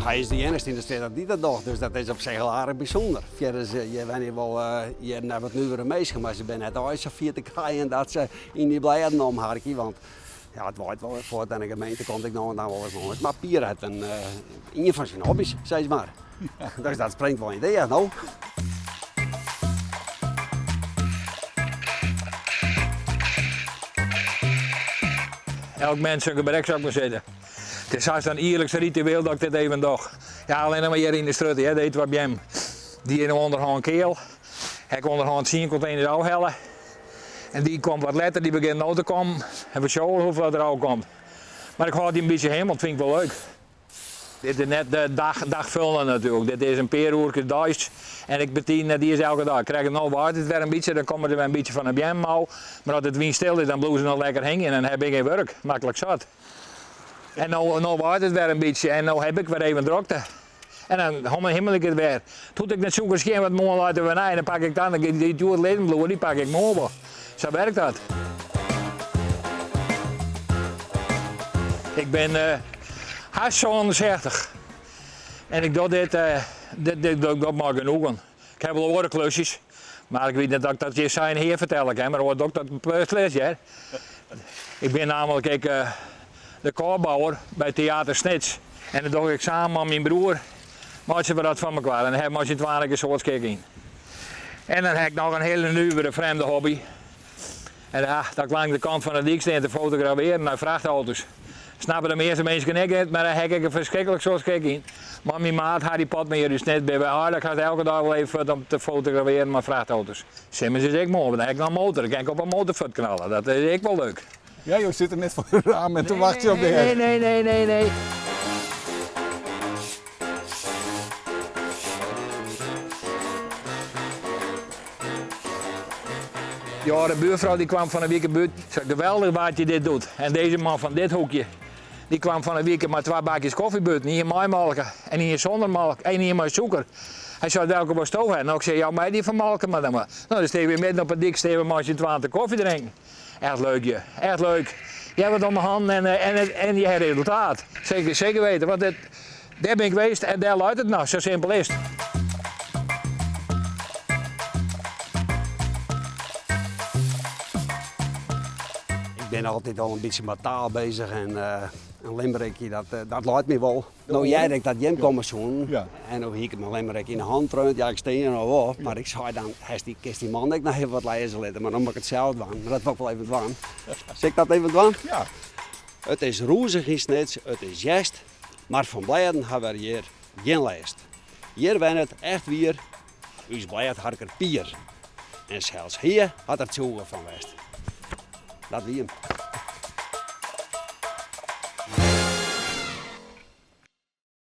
Hij is de enige in de stad die dat doet, dus dat is op zich heel erg bijzonder. Verder je weet niet wel, je hebt het nu weer meisje, maar ze zijn net al zo 40 krijgen dat ze in die blijden omharken, want ja, het waait wel voor de gemeente komt ik nou en dan wel eens nog. Maar Pier had een van zijn hobby's, zeg maar. Ja. Dus dat springt wel in idee, nou. Elk mens een gebrek zou ik maar zeggen. Het is haast een eerlijkste ritueel dat ik dit even doe. Ja, alleen maar hier in de straat, dat eten wat bij hem. Die in de onderhand keel. Hij kon onderhand 10 containers afhellen. En die komt wat later, die begint nou te komen. En we zien hoeveel er al komt. Maar ik hou die een beetje heen, want dat vind ik wel leuk. Dit is net de dag vullen natuurlijk. Dit is een peeroerke Duits. En ik bedien die is elke dag. Krijg ik nou water het weer een beetje, dan komt er weer een beetje van een bjemmouw. Maar als het wind stil is, dan bloeien ze nog lekker heen en dan heb ik geen werk. Makkelijk zat. En nou waait het weer een beetje en nu heb ik weer even drukte. En dan himmel ik het weer. Toen ik net zo'n gescheen wat mooi laten we dan pak ik dan die doe het ledenbloeien, die pak ik mooi. Zo werkt dat. Ik ben haast zo 60. En ik doe dit maar genoegen. Ik heb wel woordenklusjes, maar ik weet niet dat ik dat je zijn hier vertellen kan, maar hoort ook dat beslist, hè. Ik ben namelijk de koorbouwer bij Theater Snits. En dat doe ik samen met mijn broer. Maatje we dat van elkaar en dan heb je 12 keer zoals kijken. En dan heb ik nog een hele nieuwe vreemde hobby. En ja, dat ik langs de kant van de dik sta te fotograferen naar vrachtauto's. Snappen de meeste mensen niet, maar dan heb ik er verschrikkelijk zoals kijken. Maar mijn maat Harry Potmeer dus net bij Aardig gaat elke dag wel even om te fotograferen met vrachtauto's. Simmons is ik mooi, dan heb ik nog een motor, dan kan ik op een motorfoot knallen. Dat is ik wel leuk. Ja, je zit er net voor het raam en toen wacht je op de heg. Nee. Ja, de buurvrouw die kwam van een week buurt. Zei geweldig wat je dit doet. En deze man van dit hoekje, die kwam van een week maar 2 bakjes koffiebuurt. Niet in mijn melken en niet in zonder melk en niet in mijn suiker. Hij zei welke was toch hebben. Nou, ik zei ja, mij die van melken maar dan maar. Nou, dan steen we midden op het dik, steen we maar 20 koffie drinken. Echt leuk je, echt leuk. Je hebt het om de hand en je hebt resultaat. Zeker weten, want daar ben ik geweest en daar luidt het nou, zo simpel is het. Ik ben altijd al een beetje met taal bezig en een limmerikje, dat luidt me wel. Nou, jij denkt dat Jem komt zo'n. Ja. En dan hiek ik mijn limmerik in de hand rond. Ja, ik steen er nog wel. Maar ik zei dan, kist die man nog even wat lezen laten. Maar dan moet ik het zelf doen. Maar dat wil ik wel even doen. Zeg ik dat even doen? Ja. Het is roezig in Snits, het is juist. Maar van blijden hebben we hier geen lijst. Hier ben het echt weer, uw blijheid harker Pier. En zelfs hier had het zogen van West. Dat wie hem.